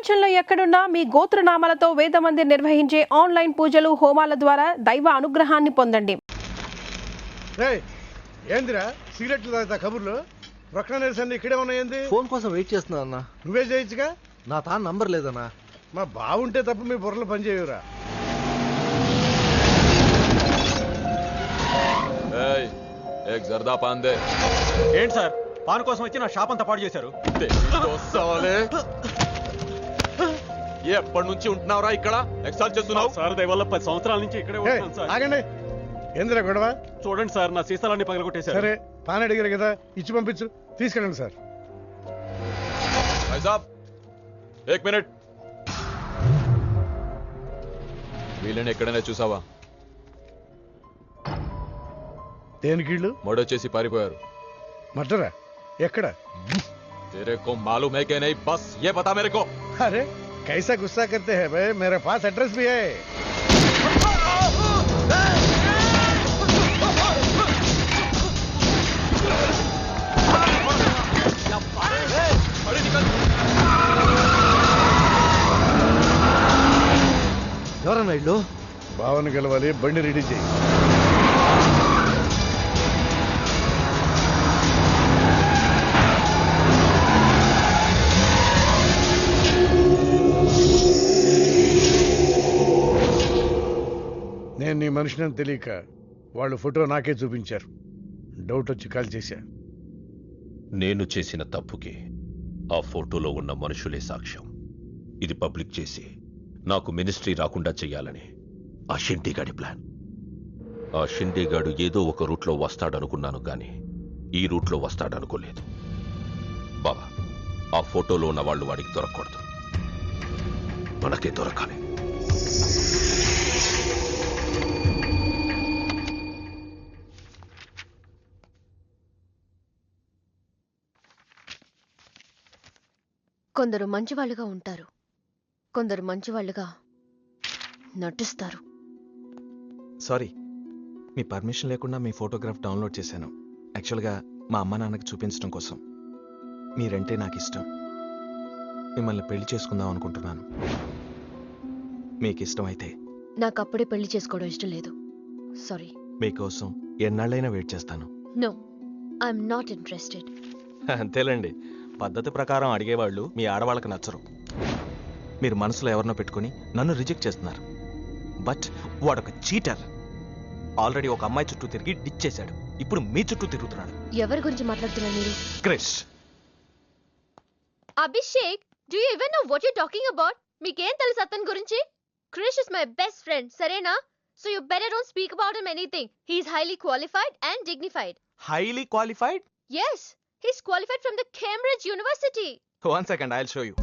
ప్రపంచంలో ఎక్కడున్నా మీ గోత్రనామాలతో వేదమందిర్ నిర్వహించే ఆన్లైన్ పూజలు హోమాల ద్వారా దైవ అనుగ్రహాన్ని పొందండి. ఏందిరా సిగరెట్లు తాగుతా కబుర్లు ప్రక్కన నిరసన ఇక్కడే ఉన్నాయండి. ఫోన్ కోసం వెయిట్ చేస్తున్నా అన్న. నువ్వే చేయొచ్చుగా. నా తాను నంబర్ లేదన్నా. మా బావుంటే తప్ప మీ బుర్రలు పనిచేయవురా. జర్దా పాన్ దే. ఏంటి సార్ పాన్ కోసం వచ్చి నా షాప్ అంతా పాడు చేశారు. ఎప్పటి నుంచి ఉంటున్నావురా ఇక్కడ? ఎక్సాల్ చేస్తున్నావు సార్ దయవల్ల 10 సంవత్సరాల నుంచి ఇక్కడే ఉంటున్నాను సార్. ఆగండి, ఏందిరా గొడవ? చూడండి సార్ నా సీసాలన్నీ పగలగొట్టేశారు. సరే పాన్ అడిగారు కదా, ఇచ్చి పంపించు. తీసుకెళ్ళండి సార్. भाई साहब एक मिनट. వీళ్ళని ఎక్కడైనా చూసావా? దేనికిళ్ళు మడొచ్చేసి పారిపోయారు. మటరా ఎక్కడ? तेरे को मालूम है कि नहीं? बस ये बता मेरे को. अरे कैसा गुस्सा करते हैं भाई, मेरे पास एड्रेस भी है. ఎవరన్నా ఇల్లు? భావన గెలవాలి, బండి రెడీ చేయి. నేను నీ మనిషిని తెలియక వాళ్ళు ఫోటో నాకే చూపించారు. డౌట్ వచ్చి కాల్ చేశా. నేను చేసిన తప్పుకి ఆ ఫోటోలో ఉన్న మనుషులే సాక్ష్యం. ఇది పబ్లిక్ చేసి నాకు మినిస్ట్రీ రాకుండా చెయ్యాలని ఆ షిండీగాడి ప్లాన్. ఆ షిండీగాడు ఏదో ఒక రూట్లో వస్తాడనుకున్నాను కానీ ఈ రూట్లో వస్తాడనుకోలేదు. బాబా, ఆ ఫోటోలో ఉన్న వాళ్ళు వాడికి దొరకకూడదు, మనకే దొరకాలి. కొందరు మంచివాళ్ళుగా ఉంటారు, కొందరు మంచివాళ్ళుగా నటిస్తారు. సారీ, మీ పర్మిషన్ లేకుండా మీ ఫోటోగ్రాఫ్ డౌన్లోడ్ చేశాను. యాక్చువల్గా మా అమ్మ నాన్నకి చూపించడం కోసం. మీరంటే నాకు ఇష్టం. మిమ్మల్ని పెళ్లి చేసుకుందాం అనుకుంటున్నాను. మీకు ఇష్టం అయితే. నాకు అప్పుడే పెళ్లి చేసుకోవడం ఇష్టం లేదు. సారీ. మీకోసం ఎన్నాళ్ళైనా వెయిట్ చేస్తాను. No, I'm not interested. అంతేలేండి, పద్ధతి ప్రకారం అడిగేవాళ్ళు మీ ఆడవాళ్ళకి నచ్చరు. మీరు మనసులో ఎవరినో పెట్టుకుని నన్ను రిజెక్ట్ చేస్తున్నారు. బట్ వాడొక చీటర్. ఆల్రెడీ ఒక అమ్మాయి చుట్టూ తిరిగి డిచ్ చేశాడు. ఇప్పుడు మీ చుట్టూ తిరుగుతున్నాడు. ఎవరి గురించి మాట్లాడుతున్నారు మీరు? Krish. Abhishek, do you even know what you talking about? మీకేం తెలుసు అతని గురించి? Krish is my best friend, సరేనా? So you better don't speak about him anything. He is highly qualified and dignified. Highly qualified? Yes, he's qualified from the Cambridge University. 1 second, I'll show you.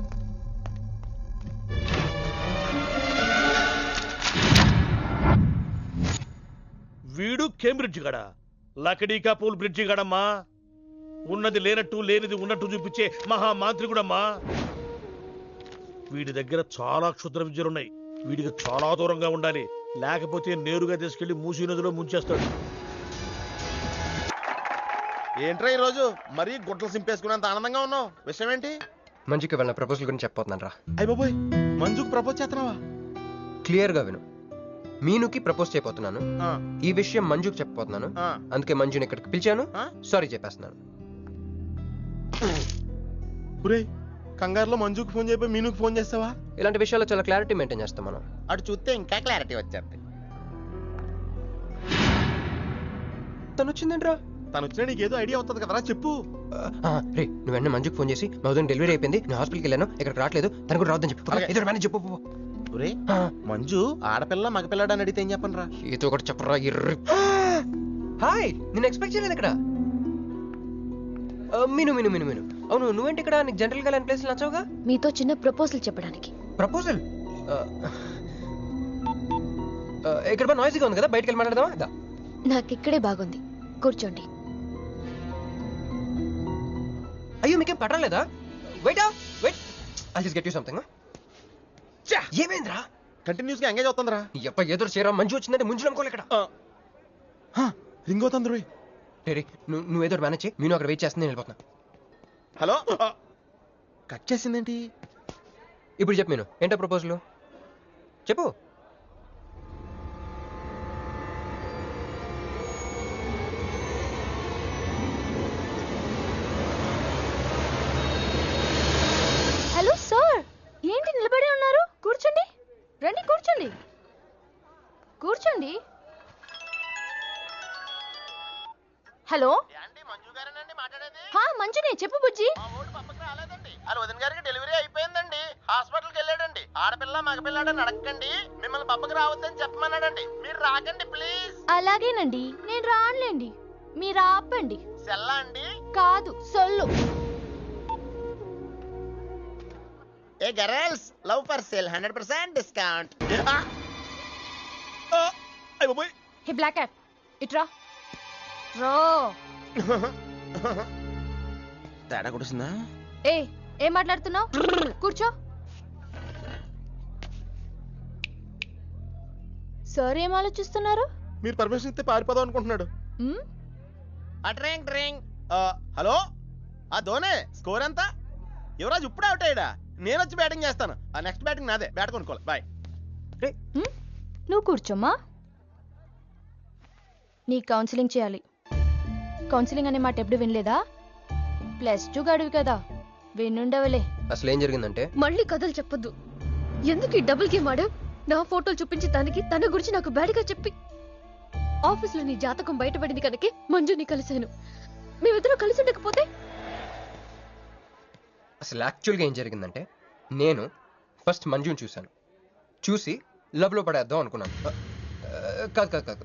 వీడు Cambridge గడ, లకడీకా pool bridge గడమ్మా. ఉన్నది లేనట్టు లేనిది ఉన్నట్టు చూపించే మహామాంత్రికుడమ్మా. వీడి దగ్గర చాలా క్షుద్ర విద్యలున్నాయి. వీడికి చాలా దూరంగా ఉండాలి, లేకపోతే నేరుగా తీసుకెళ్లి మూసీ నదిలో ముంచేస్తాడు. ఏంట్రా ఈరోజు మరీ గుడ్లు సింపేసుకున్నంత ఆనందంగా ఉన్నావు? విషయం ఏంటి? మంజుకి వెళ్ళిన ప్రపోజల్ గురించి చెప్పబోతున్నాను రా. అయ్య బాబోయ్, మంజుకు ప్రపోజ్ చేస్తున్నావా? క్లియర్ గా విను. మీనుకి ప్రపోజ్ చేయబోతున్నాను. ఈ విషయం మంజుకి చెప్పబోతున్నాను. అందుకే మంజుని ఇక్కడికి పిలిచాను. సారీ చెప్పేస్తున్నాను. కంగారులో మంజుకు ఫోన్ చేయబోయి మీనుకి ఫోన్ చేస్తావా? ఇలాంటి విషయాల్లో చాలా క్లారిటీ మెయింటైన్ చేస్తాం మనం. అటు చూస్తే ఇంకా క్లారిటీ వచ్చేది. తను వచ్చిందేంట్రా? తను వచ్చినా నీకేదో ఐడియా అవుతుంది కదరా, చెప్పు. రే, నువ్వు వెంటనే మంజుకి ఫోన్ చేసి మా ఉదయం డెలివరీ అయిపోయింది, నేను హాస్పిటల్కి వెళ్ళాను, ఇక్కడికి రావట్లేదు, తను కూడా రావద్దని చెప్పు. ఏదో మేనేజ్ చెప్పు. మంజు ఆడపిల్ల మగపిల్లాడు అని అడిగితే ఏం చెప్పను రా? ఏదో ఒకటి చెప్పరా. హాయ్, నేను ఎక్స్పెక్ట్ చేయలేదు ఇక్కడ. మీను మీను మీను మీను అవును, నువ్వేంటి ఇక్కడ? నీకు జనరల్ గా లేని ప్లేస్ నచ్చవుగా? మీతో చిన్న ప్రపోజల్ చెప్పడానికి. ప్రపోజల్? ఇక్కడ నాయిసీగా ఉంది కదా, బయటికి వెళ్ళి మాట్లాడదామా? నాకు ఇక్కడే బాగుంది, కూర్చోండి. అయ్యో, మీకేం పట్టలేదా? Wait wait, I just get you something. ఏమైందిరా? కంటిన్యూస్ గా ఎంగేజ్ అవుతుందిరా. ఎప్ప ఏదో చేరా, మంజు వచ్చిందంటే ముంజు అనుకోలే ఇక్కడ. రింగ్ అవుతుంది రోయ్. నువ్వేదో మేనేజ్ చేయి, నేను అక్కడ వెయిట్ చేస్తుంది, నేను వెళ్ళిపోతున్నా. హలో, కట్ చేసిందేంటి? ఇప్పుడు చెప్పు నేను ఏంటో ప్రపోజల్ చెప్పు. హలో సార్, ఏంటి నిలబడి ఉన్నారు? కూర్చోండి, రండి కూర్చోండి, కూర్చోండి. హలో, మంజునే, చెప్పు బుజ్జి. వాళ్ళ వదిన గారికి డెలివరీ అయిపోయిందండి, హాస్పిటల్కి వెళ్ళాడండి. ఆడపిల్ల మగపిల్లాడని అడగండి, మిమ్మల్ని పప్పకి రావద్దని చెప్పమన్నాడండి. మీరు రాకండి ప్లీజ్. అలాగేనండి, నేను రానులేండి, మీరు ఆపండి. సెల్లా అండి? కాదు, సొల్లు. Hey girls, love for sale 100% discount. Hey black cat, ఇట్రా రో. తేడా కొడుతుందా? ఏం మాట్లాడుతున్నావు? కూర్చో. సార్ ఏం ఆలోచిస్తున్నారు? మీరు పర్మిషన్ ఇస్తే పారిపోదాం అనుకుంటున్నాడు. మ్? Drink drink. హలో, ఆ ధోనే స్కోర్ ఎంత? యువరాజ్ ఇప్పుడు అవుట్ అయ్యాడా? నేను వచ్చి బ్యాటింగ్ చేస్తాను. ఆ నెక్స్ట్ బ్యాటింగ్ నాదే. బ్యాట్ కొనుక్కోవాలి. బాయ్. నువ్వు కూర్చోమ్మా. నీ కౌన్సిలింగ్ చేయాలి. కౌన్సిలింగ్ అనే మాట ఎప్పుడు వినలేదా? +2 గడివి కదా, వినుండవలే. అసలు ఏం జరిగిందంటే, మళ్ళీ కథలు చెప్పొద్దు. ఎందుకు ఈ డబుల్ గేమ్ ఆడావు? నా ఫోటోలు చూపించి తన గురించి నాకు బ్యాడ్గా చెప్పి ఆఫీస్లో నీ జాతకం బయటపడింది కనుకే మంజుని కలిశాను. మేమిద్దరం కలిసి ఉండకపోతే? అసలు యాక్చువల్గా ఏం జరిగిందంటే, నేను ఫస్ట్ మంజుని చూసి లవ్లో పడేద్దాం అనుకున్నాను. కాదు కాదు కాదు,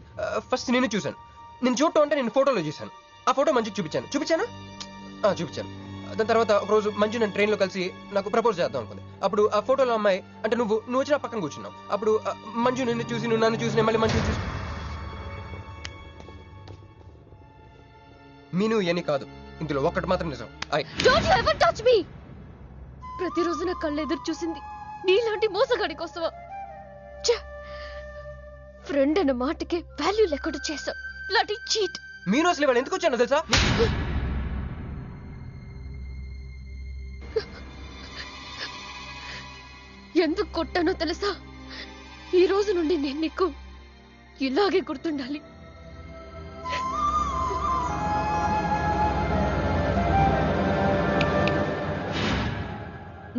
ఫస్ట్ నేను చూశాను. నేను చూడటం అంటే నేను ఫోటోలో చూశాను. ఆ ఫోటో మంజుకి చూపించాను. దాని తర్వాత ఒకరోజు మంజు నేను ట్రైన్లో కలిసి నాకు ప్రపోజ్ చేద్దాం అనుకుంది. అప్పుడు ఆ ఫోటోలో అమ్మాయి అంటే నువ్వు వచ్చి నా పక్కన కూర్చున్నావు. అప్పుడు మంజు నిన్ను చూసి, నువ్వు నన్ను చూసి, మళ్ళీ మంజుని చూసి. మీను ఇవన్నీ కాదు, ఇందులో ఒక్కటి మాత్రం నిజం. Don't you ever touch me! ప్రతిరోజు నా కళ్ళు ఎదురు చూసింది నీలాంటి మోసగాడి కోసమా? ఫ్రెండ్ అన్న మాటకే వాల్యూ లేకుండా చేసావు. Bloody cheat. మీను అసలు ఇవాళ ఎందుకు వచ్చాను తెలుసా? ఎందుకు కొట్టానో తెలుసా? ఈ రోజు నుండి నేను నీకు ఇలాగే గుర్తుండాలి.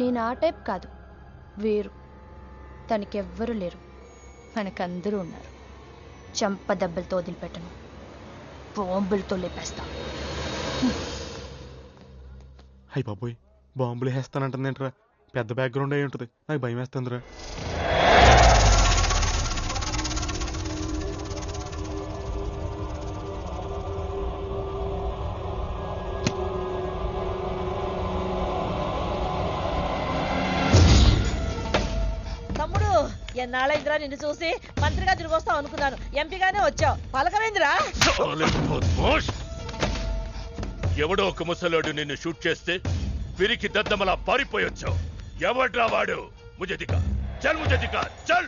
నేను ఆ టైప్ కాదు, వేరు. తనకెవ్వరూ లేరు, మనకందరూ ఉన్నారు. చంప దెబ్బలతో వదిలిపెట్టను, బాంబులతో లేపేస్తా. అయ్యి బాబోయ్, బాంబులు వేస్తానంటుందేంట్రా? పెద్ద బ్యాక్గ్రౌండ్ అయి ఉంటుంది, నాకు భయం వేస్తుందిరా. తమ్ముడు, ఎన్నాళ్ళైందిరా నిన్ను చూసి? మంత్రిగా తిరిగి వస్తావు అనుకున్నాను, ఎంపీగానే వచ్చావు. పలకమైందిరా? ఎవడో ఒక ముసలోడు నిన్ను షూట్ చేస్తే పిరికి దద్దమలా పారిపోయొచ్చావు. ఎవడ్రా వాడు? ముझे दिखा, चल मुझे दिखा, चल.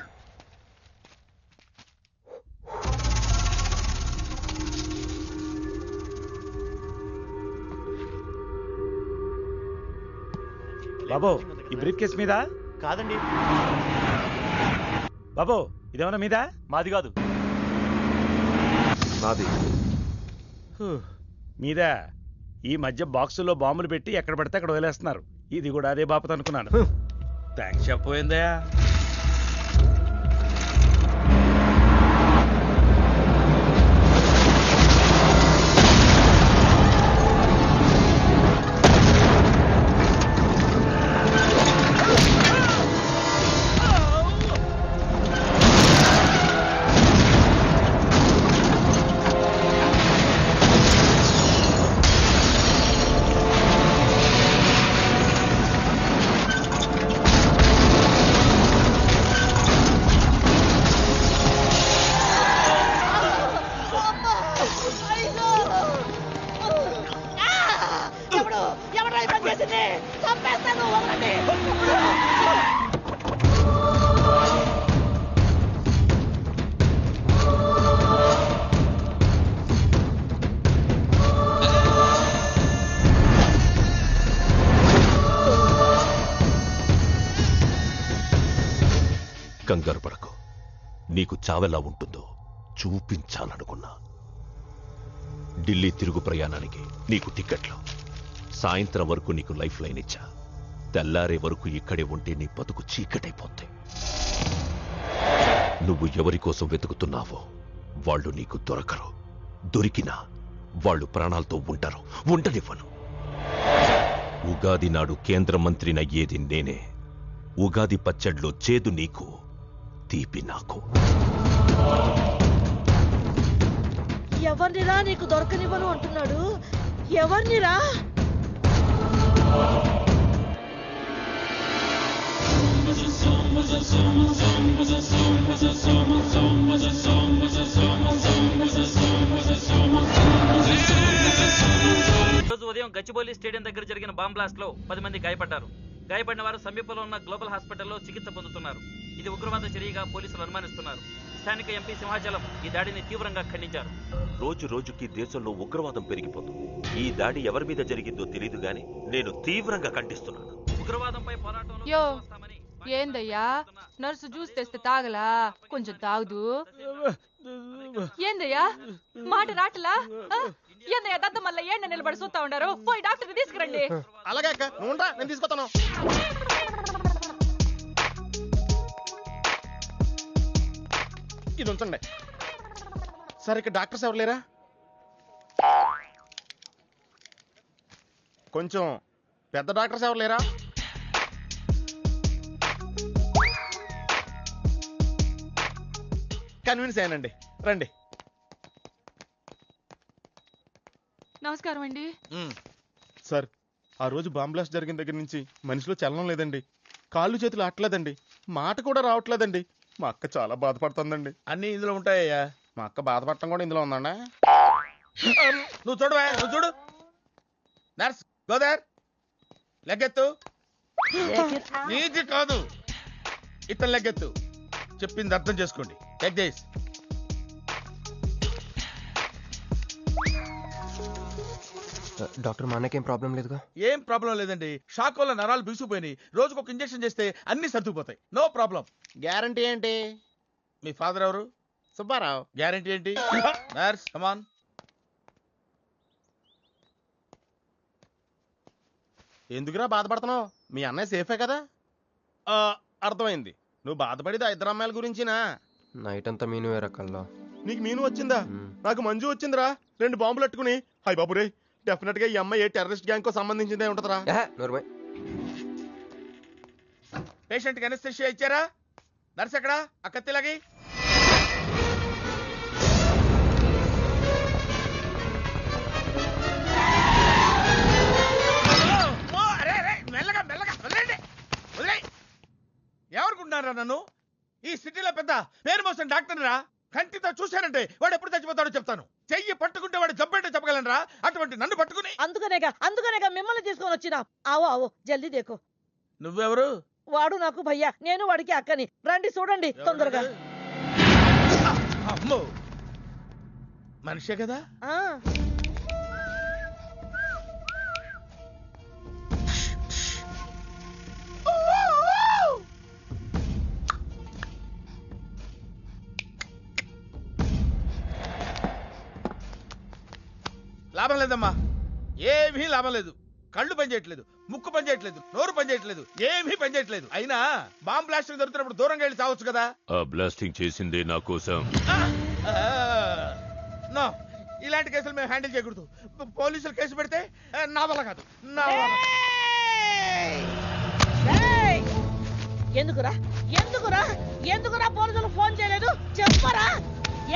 బాబు, ఈ బ్రీఫ్ కేస్ మీద? కాదండి బాబు, ఇదేమన్నా మీద? మాది కాదు. నాది. మీద ఈ మధ్య బాక్సుల్లో బాంబులు పెట్టి ఎక్కడ పడితే అక్కడ వదిలేస్తున్నారు. ఇది కూడా అదే బాపత అనుకున్నాను. థ్యాంక్స్ చెప్పపోయిందా? కంగారు పడకు. నీకు చావెలా ఉంటుందో చూపించాలనుకున్నా. ఢిల్లీ తిరుగు ప్రయాణానికి నీకు టిక్కెట్లు. సాయంత్రం వరకు నీకు లైఫ్ లైన్ ఇచ్చా. తెల్లారే వరకు ఇక్కడే ఉంటే నీ బతుకు చీకటైపోద్ది. నువ్వు ఎవరి కోసం వెతుకుతున్నావో వాళ్ళు నీకు దొరకరు. దొరికినా వాళ్ళు ప్రాణాలతో ఉంటారు. ఉండనివ్వను. ఉగాది నాడు కేంద్ర మంత్రినయ్యేది నేనే. ఉగాది పచ్చడ్లో చేదు నీకు, తీపి నాకు. ఎవరినిరా నీకు దొరకనివ్వను అంటున్నాడు? ఎవరినిరా? రోజు ఉదయం గచ్చిబౌలి స్టేడియం దగ్గర జరిగిన బాంబ్ బ్లాస్ట్ లో 10 మంది గాయపడ్డారు. గాయపడిన వారు సమీపంలో ఉన్న గ్లోబల్ హాస్పిటల్లో చికిత్స పొందుతున్నారు. ఇది ఉగ్రవాద చర్యగా పోలీసులు అనుమానిస్తున్నారు. స్థానిక ఎంపీ సింహాచలం ఈ దాడిని తీవ్రంగా ఖండించారు. రోజు రోజుకి దేశంలో ఉగ్రవాదం పెరిగిపోతుంది. ఈ దాడి ఎవరి మీద జరిగిందో తెలియదు గాని నేను తీవ్రంగా ఖండిస్తున్నాను. ఉగ్రవాదంపై పోరాటంలో యో ఏందయ్యా, నర్సు జ్యూస్ తెస్తే తాగలా? కొంచెం తాగుదు. ఏందయ్యా మాట రాటలా? ఏందయ్యా దద్ద మళ్ళీ ఏండ నిలబడి చూస్తా ఉండారు? పోయి డాక్టర్ తీసుకురండి. అలాగే అక్క, నువ్వు రా, నేను తీసుకొస్తాను. ఇది ఉంచండి. సరే, ఇక్కడ డాక్టర్స్ ఎవరు లేరా? కొంచెం పెద్ద డాక్టర్స్ ఎవరు లేరా? కన్విన్స్ అయ్యానండి, రండి. నమస్కారం అండి. సార్, ఆ రోజు బాంబ్ బ్లాస్ట్ జరిగిన దగ్గర నుంచి మనిషిలో చలనం లేదండి. కాళ్ళు చేతులు ఆటలేదండి. మాట కూడా రావట్లేదండి. మా అక్క చాలా బాధపడుతుందండి. అన్ని ఇందులో ఉంటాయ్యా. మా అక్క బాధపడటం కూడా ఇందులో ఉందండి. నువ్వు చూడవా, నువ్వు చూడు. నర్స్ గోదర్, లెగ్గెత్తు. నీది కాదు, ఇతను లెగ్గెత్తు. చెప్పింది అర్థం చేసుకోండి. Take this. డాక్టర్ మా అన్నకేం ప్రాబ్లం లేదుగా? ఏం ప్రాబ్లం లేదండి. షాక్ వల్ల నరాలు బిగుసిపోయినాయి. రోజుకు ఒక ఇంజెక్షన్ చేస్తే అన్ని సర్దుకుపోతాయి. No problem. గ్యారంటీ ఏంటి? మీ ఫాదర్ ఎవరు? సుబ్బారావు. గ్యారంటీ ఏంటి? నర్స్ కమాన్. ఎందుకురా బాధపడుతున్నావు? మీ అన్నయ్య సేఫే కదా? అర్థమైంది. నువ్వు బాధపడేది ఆ ఇద్దరు అమ్మాయిల గురించినా? నైట్ అంతా మీను రకాల్లో. నీకు మీను వచ్చిందా? నాకు మంజు వచ్చిందిరా. 2 బాంబులు అట్టుకుని. హాయ్ బాబు రే, డెఫినెట్ గా ఈ అమ్మాయి ఏ టెర్రరిస్ట్ గ్యాంగ్ కో సంబంధించిందే ఉంటదరా. పేషెంట్ కి అనస్థెషియా ఇచ్చారా? నర్స్ ఎక్కడా? ఆ కత్తిలాగి. మెల్లగా మెల్లగా వదిలేండి, వదిలే. ఎవరుకుంటున్నారా నన్ను? ఈ సిటీలో పెద్ద పేరు మోసిన డాక్టర్ రా. కంటితో చూశానంటే వాడు ఎప్పుడు చచ్చిపోతాడో చెప్తాను. చెయ్యి పట్టుకుంటే వాడు జబ్బేంటో చెప్పగలనరా? అటువంటి నన్ను పట్టుకుని. అందుకనేగా మిమ్మల్ని తీసుకొని వచ్చినా. ఆవో ఆవో, జల్దీ దేకో. నువ్వెవరు? వాడు నాకు భయ్యా, నేను వాడికి అక్కని. రండి చూడండి తొందరగా. అమ్మో, మనిషే కదా? లాభం లేదమ్మా, ఏమీ లాభం లేదు. కళ్ళు పనిచేయట్లేదు, ముక్కు పనిచేయట్లేదు, నోరు పనిచేయట్లేదు, ఏమీ పనిచేయట్లేదు. అయినా బాంబ్ బ్లాస్టింగ్ దొరుకుతున్నప్పుడు దూరంగా వెళ్ళి చావచ్చు కదా. ఆ బ్లాస్టింగ్ చేసిందే నా కోసం. నో, ఇలాంటి కేసులు మేము హ్యాండిల్ చేయకూడదు. పోలీసులు కేసు పెడితే నా వల్ల కాదు, నా వల్ల. ఎందుకురా ఎందుకురా ఎందుకురా పోలీసులు ఫోన్ చేయలేదు? చెప్పరా,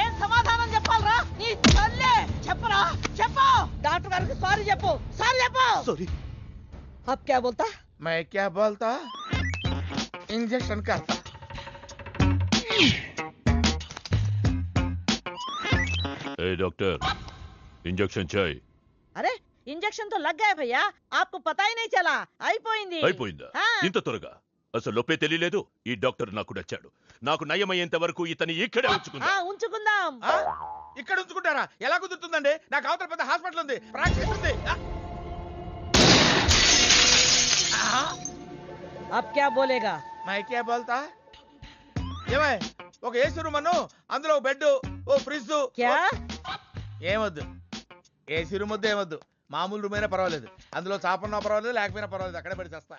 ఏం సమాధానం చెప్పాలరా? నీ తల్లే చెప్పరా, చెప్పు. డాక్టర్ గారికి సారీ చెప్పు, సారీ చెప్పు. సారీ. अब क्या बोलता? मैं क्या बोलता? इंजेक्शन करता. ए डॉक्टर, इंजेक्शन चाहिए. अरे इंजेक्शन तो लग गया भैया, आपको पता ही नहीं चला. అయిపోయింది. అయిపోయిందా? ఇంత త్వరగా? అసలు లోపే తెలియలేదు. ఈ డాక్టర్ నాకు నచ్చాడు. నాకు నయమయ్యేంత వరకు ఇతని ఇక్కడే ఉంచుకుందాం. ఇక్కడ ఉంచుకుంటారా? ఎలా కుదురుతుందండి? నాకు అవతల పెద్ద హాస్పిటల్ ఉంది, ప్రాక్టీస్ ఉంది. अब क्या बोलेगा? मैं क्या बोलता? ఏమై ఒక ఏసీ రూమ్ అను, అందులో బెడ్, ఓ ఫ్రిడ్జ్. ఏమొద్దు, ఏసీ రూమ్ వద్దు, ఏమొద్దు. మామూలు రూమ్ అయినా పర్వాలేదు, అందులో చాపన్నా పర్వాలేదు, లేకపోయినా పర్వాలేదు, అక్కడే పడి చేస్తా.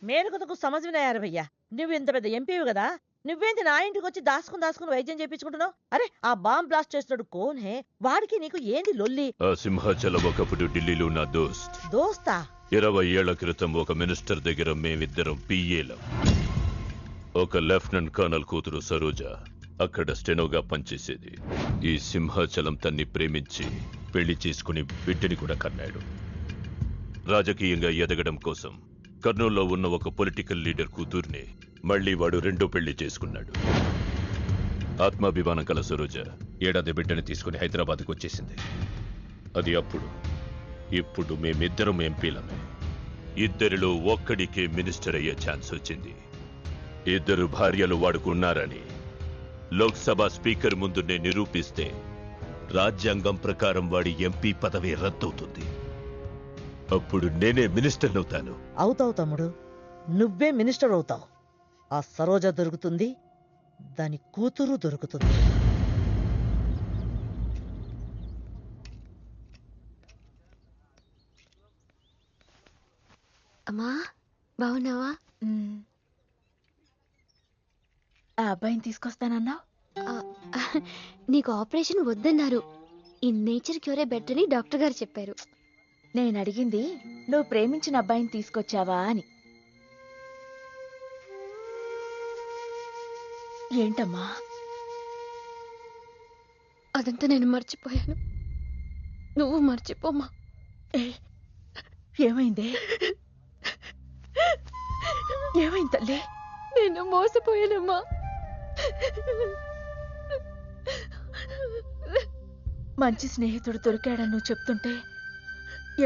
మేలుకొతకు సమజ్వినాయారు భయ్యా. నువ్వు ఇంత పెద్ద ఎంపీవి కదా, నువ్వేంటి నా ఇంటికి వచ్చి దాసుకుని వైద్యం చేయించుకుంటున్నావు? అరే ఆ బాంబ్ బ్లాస్ట్ చేస్తున్నాడు కోన్ హే, వాడికి నీకు ఏంది లొల్లి? ఆ సింహాచలం ఒకప్పుడు ఢిల్లీలో నా దోస్త్. దోస్తా? 20 ఏళ్ల క్రితం ఒక మినిస్టర్ దగ్గర మేమిద్దరం పిఏలం. ఒక లెఫ్టినెంట్ కర్నల్ కూతురు సరోజ అక్కడ స్టెనోగా పనిచేసేది. ఈ సింహాచలం తన్ని ప్రేమించి పెళ్లి చేసుకుని బిడ్డని కూడా కన్నాడు. రాజకీయంగా ఎదగడం కోసం కర్నూల్లో ఉన్న ఒక పొలిటికల్ లీడర్ కూతుర్ని మళ్లీ వాడు రెండో పెళ్లి చేసుకున్నాడు. ఆత్మాభిమానం కల సరోజ ఏడాది బిడ్డని తీసుకుని హైదరాబాద్కు వచ్చేసింది. అది అప్పుడు. ఇప్పుడు మేమిద్దరం ఎంపీలమే. ఇద్దరిలో ఒక్కడికే మినిస్టర్ అయ్యే ఛాన్స్ వచ్చింది. ఇద్దరు భార్యలు వాడుకున్నారని లోక్సభ స్పీకర్ ముందు నేను నిరూపిస్తే రాజ్యాంగం ప్రకారం వాడి ఎంపీ పదవి రద్దవుతుంది. అప్పుడు నేనే మినిస్టర్ అవుతాను. అవుతావు తమ్ముడు, నువ్వే మినిస్టర్ అవుతావు. ఆ సరోజ దొరుకుతుంది, దాని కూతురు దొరుకుతుంది. అమ్మా బాగున్నావా? ఆ అబ్బాయిని తీసుకొస్తానన్నావు. నీకు ఆపరేషన్ వద్దన్నారు. ఈ నేచర్ క్యూరే బెటర్ అని డాక్టర్ గారు చెప్పారు. నేను అడిగింది నువ్వు ప్రేమించిన అబ్బాయిని తీసుకొచ్చావా అని. ఏంటమ్మా? అదంతా నేను మర్చిపోయాను, నువ్వు మర్చిపోమ్మా. ఏమైందే? ఏమైంది తల్లి? నేను మోసపోయానమ్మా. మంచి స్నేహితుడు దొరికాడని నువ్వు చెప్తుంటే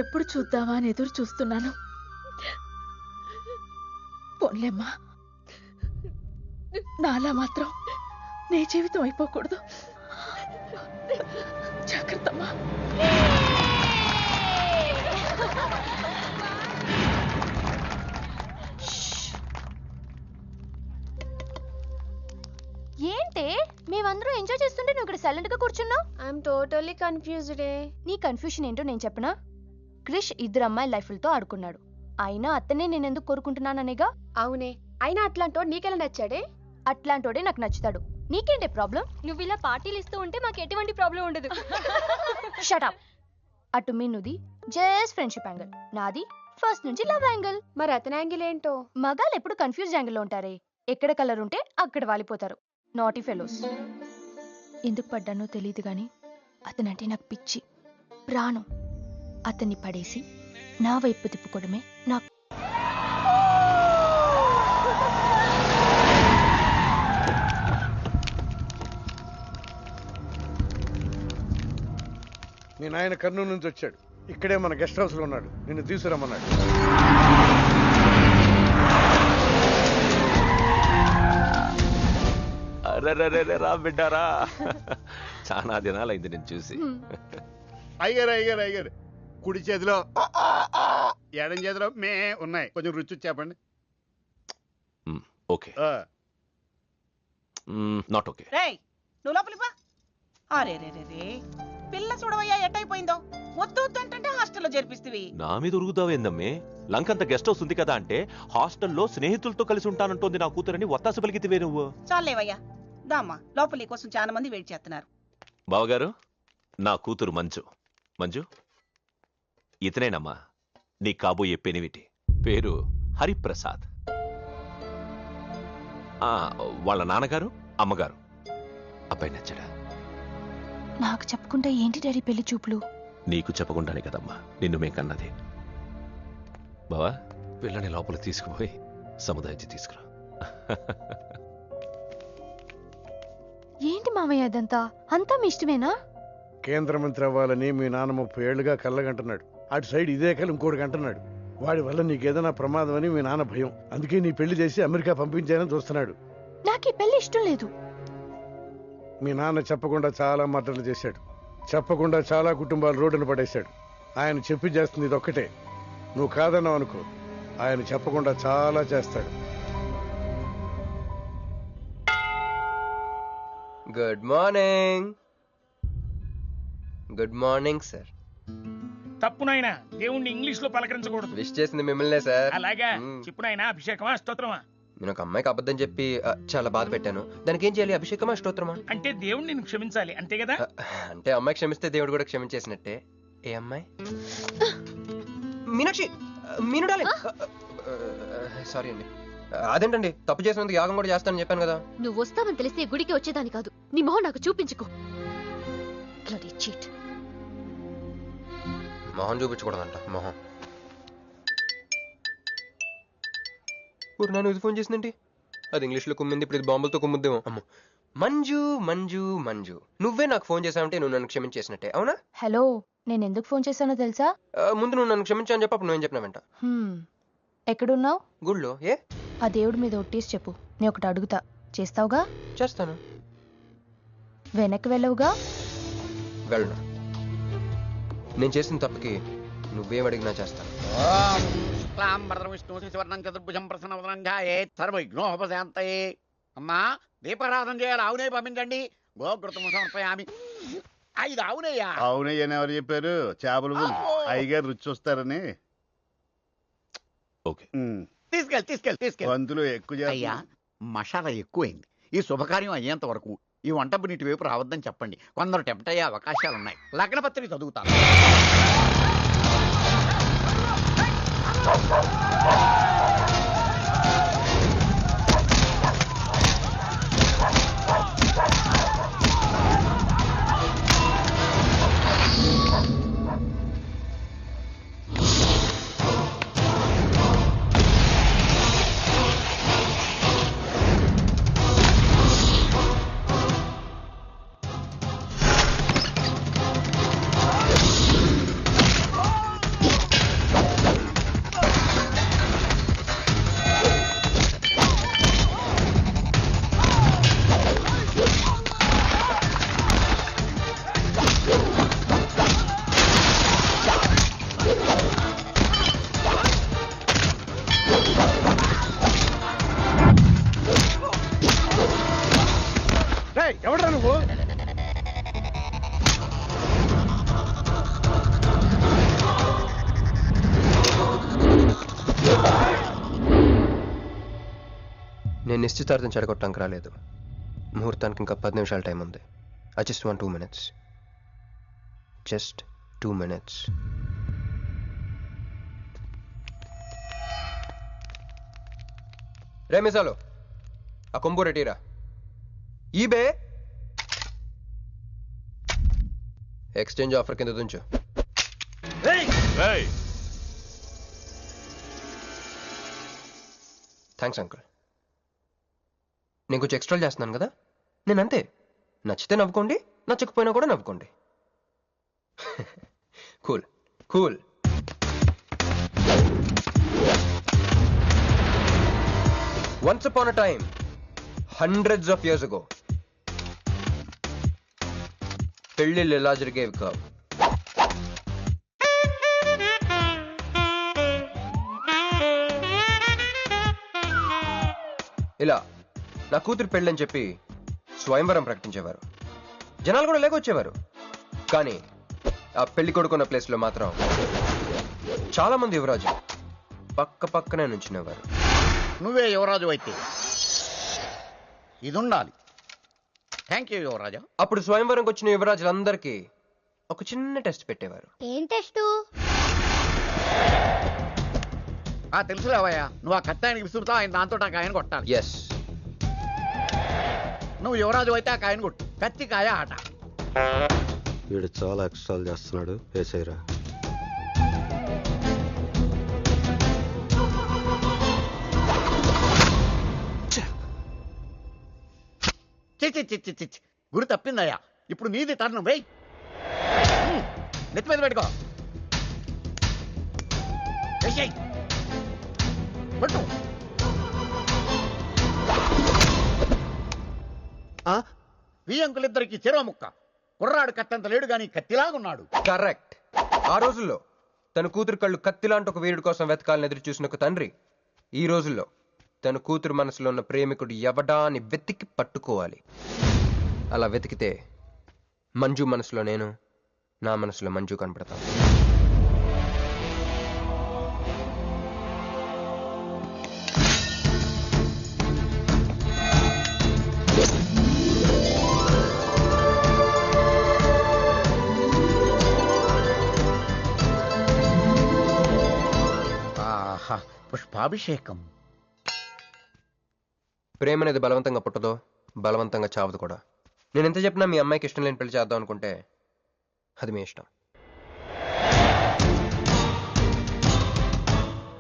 ఎప్పుడు చూద్దామా అని ఎదురు చూస్తున్నాను. పోన్లేమ్మా, నాలా మాత్రం నీ జీవితం అయిపోకూడదు. జాగ్రత్తమ్మా. ఏంటే మేమందరం ఎంజాయ్ చేస్తుంటే నువ్వు ఇక్కడ సైలెంట్ గా కూర్చున్నావు? I'm totally confused. నీ కన్ఫ్యూషన్ ఏంటో నేను చెప్పనా? క్రిష్ ఇద్దరు అమ్మాయి లైఫ్లతో ఆడుకున్నాడు. అయినా అతనే నేను ఎందుకు కోరుకుంటున్నాననేగా. అవునే, అయినా అట్లాంటోడు నీకెలా నచ్చాడే? అట్లాంటోడే నాకు నచ్చుతాడు. నీకేంటే ప్రాబ్లం? నువ్వు ఇలా పార్టీలు ఇస్తూ ఉంటే మాకు ఎటువంటి ప్రాబ్లం ఉండదు. షటప్. అటు మీనుది జస్ట్ ఫ్రెండ్షిప్ యాంగిల్, నాది ఫస్ట్ నుంచి లవ్ యాంగిల్. మరి అతని యాంగిల్ ఏంటో? మగాళ్ళు ఎప్పుడు కన్ఫ్యూజ్ యాంగిల్ లో ఉంటారే. ఎక్కడ కలర్ ఉంటే అక్కడ వాలిపోతారు. Naughty fellows. ఎందుకు పడ్డానో తెలియదు గాని అతనంటే నాకు పిచ్చి, ప్రాణం. అతన్ని పడేసి నా వైపు తిప్పుకోవడమే నాకు. మీ నాయన కర్నూలు నుంచి వచ్చాడు. ఇక్కడే మన గెస్ట్ హౌస్ లో ఉన్నాడు. నిన్ను తీసుకురమ్మన్నాడు. రా బిడ్డారా, చాలా దినాలైంది నేను చూసి. అయ్యారు కుడి చేతిలో ఎడం చేతిలో మే ఉన్నాయి, కొంచెం రుచి చెప్పండి. Okay, not okay. రేయ్ నువ్వు లోపలిపా. అరే రే రే రే, పిల్ల చూడవయ్యా ఎట్టయిపోయిందో. వద్దు వద్దు అంటే హాస్టల్లో చేర్పిస్తవి. నా మీద ఉరుగుతావేందమ్మే? లంకంత గెస్ట్ హౌస్ ఉంది కదా అంటే హాస్టల్లో స్నేహితులతో కలిసి ఉంటానంటోంది నా కూతురని ఒత్తాసు పలికితివే నువ్వు. చాలేవయ్యా, దామ్మా లోపలి కోసం చాలా మంది వెయిట్ చేస్తున్నారు. బావగారు, నా కూతురు మంజు. మంజు, ఇతనేనమ్మా నీ కాబోయే పెనివిటి. పేరు హరిప్రసాద్. వాళ్ళ నాన్నగారు అమ్మగారు. అబ్బాయి నచ్చడా? నాకు చెప్పుకుంటే ఏంటి డాడీ పెళ్లి చూపులు? నీకు చెప్పకుండానే కదమ్మా నిన్ను మే కన్నది. బావా, పిల్లని లోపల తీసుకుపోయి సముదాయించి తీసుకురా. ఏంటి మావయ్య అదంతా? అంతా మీ ఇష్టమేనా? కేంద్ర మంత్రి అవ్వాలని మీ నాన్న 30 ఏళ్లుగా కళ్ళగంటున్నాడు. అటు సైడ్ ఇదే కళ్ళు ఇంకోటికి అంటున్నాడు. వాడి వల్ల నీకేదైనా ప్రమాదం అని మీ నాన్న భయం. అందుకే నీ పెళ్లి చేసి అమెరికా పంపించాలని చూస్తున్నాడు. నాకు ఈ పెళ్లి ఇష్టం లేదు. మీ నాన్న చెప్పకుండా చాలా మర్డర్లు చేశాడు. చెప్పకుండా చాలా కుటుంబాలు రోడ్డును పడేశాడు. ఆయన చెప్పి చేస్తుంది ఇదొక్కటే. నువ్వు కాదన్నావు అనుకో, ఆయన చెప్పకుండా చాలా చేస్తాడు. Good morning. Good morning sir. తప్పు నాయనా, దేవుణ్ణి ఇంగ్లీష్ లో పలకరించకూడదు. విష్ చేసింది మిమ్మల్నే సార్. అలాగా చెప్పు నాయనా, అభిషేకమా స్తోత్రమా? నేను ఒక అమ్మాయికి అబద్ధం చెప్పి చాలా బాధ పెట్టాను. దానికి ఏం చేయాలి, అభిషేకమా స్తోత్రమా? అంటే దేవుణ్ణి నిన్ను క్షమించాలి అంతే కదా? అంటే అమ్మాయి క్షమిస్తే దేవుడు కూడా క్షమించేసినట్టే. ఏ అమ్మాయి? మీనాక్షి, మీనుడాలి. సారీ అండి. అదేంటండి, తప్పు చేసినందుకు యాగం కూడా చేస్తానని చెప్పాను కదా. నువ్వు వస్తావని తెలిస్తే గుడికి వచ్చేదాని కాదు. నీ మొహం నాకు చూపించుకో. Bloody cheat. మొహం చూపించకూడదంట. మొహం నన్ను ఇది ఫోన్ చేసిందేంటి? అది ఇంగ్లీష్లో కుమ్మింది, ఇప్పుడు ఇది బాంబులతో కుమ్ముద్దేమో. అమ్మో. మంజు మంజు మంజు, నువ్వే నాకు ఫోన్ చేసావంటే నువ్వు నన్ను క్షమించేసినట్టే, అవునా? హలో, నేను ఎందుకు ఫోన్ చేశానో తెలుసా? ముందు నువ్వు నన్ను క్షమించాలని చెప్పి అప్పుడు నువ్వేం చెప్పినావంట? ఎక్కడున్నావు? గుళ్ళో. ఏ? ఆ దేవుడి మీద ఒట్టేసి చెప్పు, నేను ఒకటి అడుగుతా, చేస్తావుగా? చేస్తాను. వెనక్కి వెళ్ళవుగా? వెళ్ళను. నేను చేసిన తప్పుకి నువ్వేం అడిగినా చేస్తాను. విష్ణు శివర్ణం చతుర్భుజం ప్రసన్నవదనంగాయే సర్వవిఘ్నోపశాంతయే. అమ్మా, దీపారాధన చేయాలి, ఆవునే పంపించండి. గోకృతము సమర్పయామి. 5 ఆవునయ్యా. అవునయ్య అని ఎవరు చెప్పారు? చేపలు అయ్యగారు రుచి చూస్తారని. తీసుకెళ్ళి వంతులు ఎక్కువ. అయ్యా, మసాలా ఎక్కువైంది. ఈ శుభకార్యం అయ్యేంత వరకు ఈ వంట నీటి వైపు రావద్దని చెప్పండి. కొందరు టెంప్ట్ అయ్యే అవకాశాలు ఉన్నాయి. లగ్నపత్రిక చదువుతాను. ఎవడరా నువ్వు? నేను నిశ్చితార్థం చెడగొట్టడానికి రాలేదు. ముహూర్తానికి ఇంకా 10 నిమిషాల టైం ఉంది. I just want 2 minutes. Just 2 minutes. రే మిసాలు, ఆ కొంబు రెటీరా. ఈబే ఎక్స్చేంజ్ ఆఫర్ కింద తుంచు. Thanks uncle. నేను కొంచెం ఎక్స్ట్రా చేస్తున్నాను కదా, నేను అంతే. నచ్చితే నవ్వుకోండి, నచ్చకపోయినా కూడా నవ్వుకోండి. Cool cool. Once upon a time, hundreds of years ago, పెళ్ళిళ్ళు ఎలా జరిగేవి కావు. ఇలా నా కూతురు పెళ్ళని చెప్పి స్వయంవరం ప్రకటించేవారు. జనాలు కూడా లేకొచ్చేవారు. కానీ ఆ పెళ్లి కొడుకున్న ప్లేస్లో మాత్రం చాలా మంది యువరాజు పక్క పక్కనే నుంచునేవారు. నువ్వే యువరాజు అయితే ఇది ఉండాలి. థ్యాంక్ యూ యువరాజా. అప్పుడు స్వయంవరంకి వచ్చిన యువరాజులందరికీ ఒక చిన్న టెస్ట్ పెట్టేవారు. ఏం టెస్ట్? తెలుసులేవయ్యా, నువ్వు ఆ కత్తాయనికి విసురుతావు, ఆయన దాంతో ఆ కాయను కొట్టాలి. ఎస్. నువ్వు యువరాజు అయితే ఆ కాయను కొట్టు. కత్తి కాయ ఆట. వీడు చాలా ఎక్స్ట్రాలు చేస్తున్నాడు. వేసేయరా. చిచ్చి గురి తప్పిందయ్యా. ఇప్పుడు నీది టర్న్. వెయ్, నెత్తి మీద పెట్టుకో. కొట్టు. ఈ అంకులిద్దరికి చెరవ ముక్క. కుర్రాడు కత్తంత లేడు గాని కత్తిలాగున్నాడు. కరెక్ట్. ఆ రోజుల్లో తన కూతురు కళ్ళు కత్తిలాంటి ఒక వీరుడి కోసం వెతకాలని ఎదురు చూసిన ఒక తండ్రి ఈ రోజుల్లో తన కూతురు మనసులో ఉన్న ప్రేమికుడు ఎవడా అని వెతికి పట్టుకోవాలి. అలా వెతికితే మంజు మనసులో నేను, నా మనసులో మంజు కనపడతాను. ఆహా పుష్పాభిషేకం. ప్రేమ అనేది బలవంతంగా పుట్టదో, బలవంతంగా చావదు కూడా. నేను ఎంత చెప్పినా మీ అమ్మాయికి ఇష్టం లేని పెళ్లి చేద్దాం అనుకుంటే అది మీ ఇష్టం.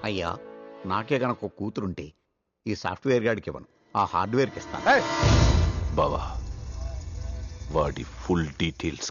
అయ్యా నాకే గనక ఒక కూతురుంటే ఈ సాఫ్ట్వేర్ గాడికి ఇవ్వను, ఆ హార్డ్వేర్కి ఇస్తాను. బావా వాడి ఫుల్ డీటెయిల్స్